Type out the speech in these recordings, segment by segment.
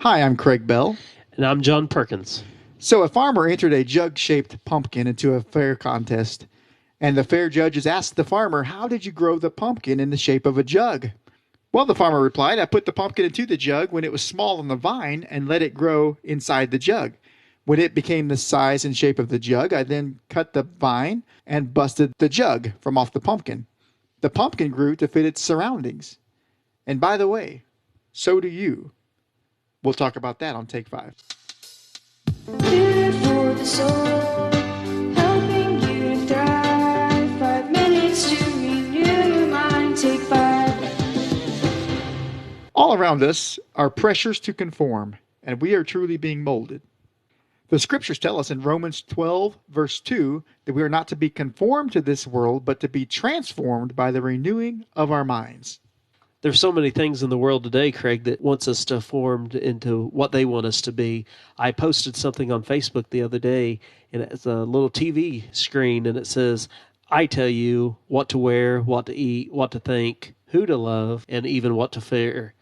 Hi, I'm Craig Bell. And I'm John Perkins. So, a farmer entered a jug-shaped pumpkin into a fair contest, and the fair judges asked the farmer, "How did you grow the pumpkin in the shape of a jug?" Well, the farmer replied, "I put the pumpkin into the jug when it was small on the vine and let it grow inside the jug. When it became the size and shape of the jug, I then cut the vine and busted the jug from off the pumpkin. The pumpkin grew to fit its surroundings. And by the way, so do you." We'll talk about that on Take 5. Food for the soul, helping you to thrive. 5 minutes to renew your mind. Take 5. All around us are pressures to conform, and we are truly being molded. The scriptures tell us in Romans 12, verse 2, that we are not to be conformed to this world, but to be transformed by the renewing of our minds. There's so many things in the world today, Craig, that wants us to form into what they want us to be. I posted something on Facebook the other day, and it's a little TV screen, and it says, "I tell you what to wear, what to eat, what to think, who to love, and even what to fear."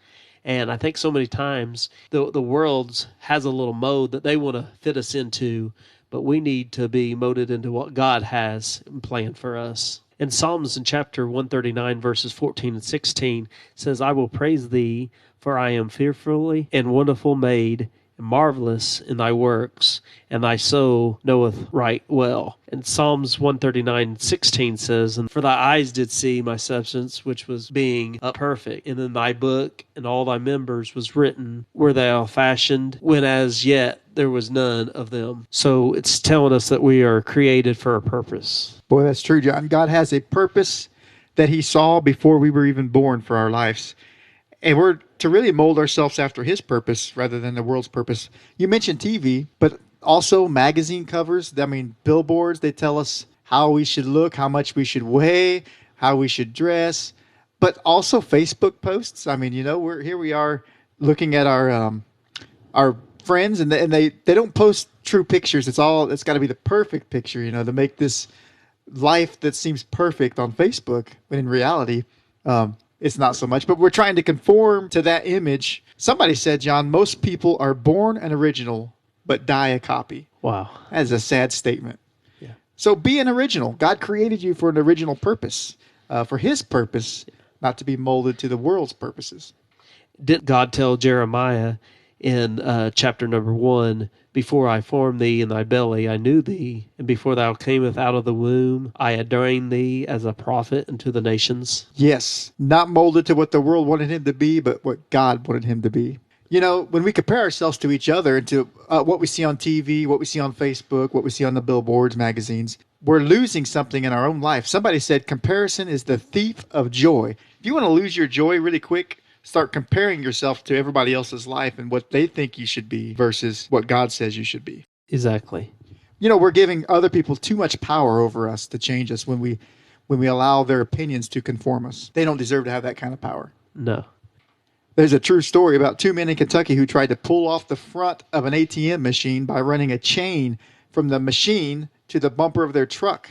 And I think so many times the world has a little mode that they want to fit us into, but we need to be molded into what God has planned for us. In Psalms in chapter 139, verses 14 and 16, says, "I will praise thee, for I am fearfully and wonderful made, and marvelous in thy works, and thy soul knoweth right well." And Psalms 139:16 says, "And for thy eyes did see my substance, which was being perfect, and in thy book and all thy members was written, were thou fashioned, when as yet there was none of them." So it's telling us that we are created for a purpose. Boy, that's true, John. God has a purpose that he saw before we were even born for our lives. And we're to really mold ourselves after his purpose rather than the world's purpose. You mentioned TV, but also magazine covers. I mean, billboards, they tell us how we should look, how much we should weigh, how we should dress, but also Facebook posts. I mean, we are looking at our friends, and they don't post true pictures. It's got to be the perfect picture, to make this life that seems perfect on Facebook, when in reality, it's not so much. But we're trying to conform to that image. Somebody said, John, most people are born an original, but die a copy. Wow. That is a sad statement. Yeah. So be an original. God created you for an original purpose, for his purpose, not to be molded to the world's purposes. Did God tell Jeremiah in chapter number 1, "Before I formed thee in thy belly, I knew thee, and before thou camest out of the womb, I ordained thee as a prophet unto the nations"? Yes, not molded to what the world wanted him to be, but what God wanted him to be. When we compare ourselves to each other and to what we see on TV, what we see on Facebook, what we see on the billboards, magazines, we're losing something in our own life. Somebody said comparison is the thief of joy. If you want to lose your joy really quick, start comparing yourself to everybody else's life and what they think you should be versus what God says you should be. Exactly. We're giving other people too much power over us to change us when we allow their opinions to conform us. They don't deserve to have that kind of power. No. There's a true story about 2 men in Kentucky who tried to pull off the front of an ATM machine by running a chain from the machine to the bumper of their truck,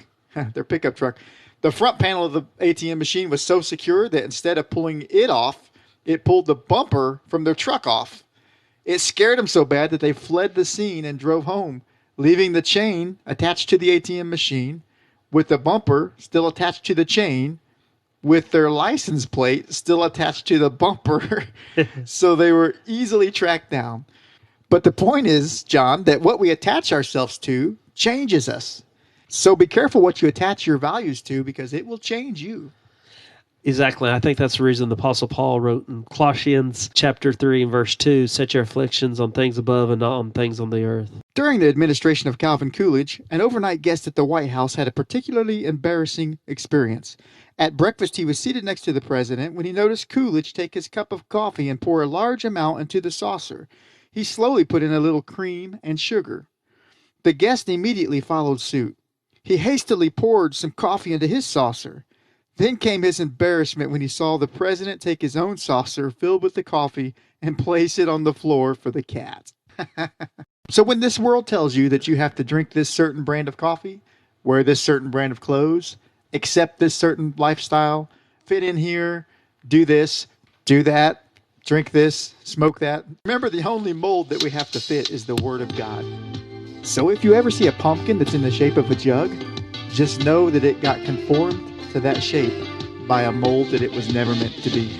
their pickup truck. The front panel of the ATM machine was so secure that instead of pulling it off, it pulled the bumper from their truck off. It scared them so bad that they fled the scene and drove home, leaving the chain attached to the ATM machine, with the bumper still attached to the chain, with their license plate still attached to the bumper. So they were easily tracked down. But the point is, John, that what we attach ourselves to changes us. So be careful what you attach your values to, because it will change you. Exactly. I think that's the reason the Apostle Paul wrote in Colossians chapter 3 and verse 2, "Set your afflictions on things above and not on things on the earth." During the administration of Calvin Coolidge, an overnight guest at the White House had a particularly embarrassing experience. At breakfast, he was seated next to the president when he noticed Coolidge take his cup of coffee and pour a large amount into the saucer. He slowly put in a little cream and sugar. The guest immediately followed suit. He hastily poured some coffee into his saucer. Then came his embarrassment when he saw the president take his own saucer filled with the coffee and place it on the floor for the cat. So when this world tells you that you have to drink this certain brand of coffee, wear this certain brand of clothes, accept this certain lifestyle, fit in here, do this, do that, drink this, smoke that. Remember, the only mold that we have to fit is the Word of God. So if you ever see a pumpkin that's in the shape of a jug, just know that it got conformed to that shape by a mold that it was never meant to be.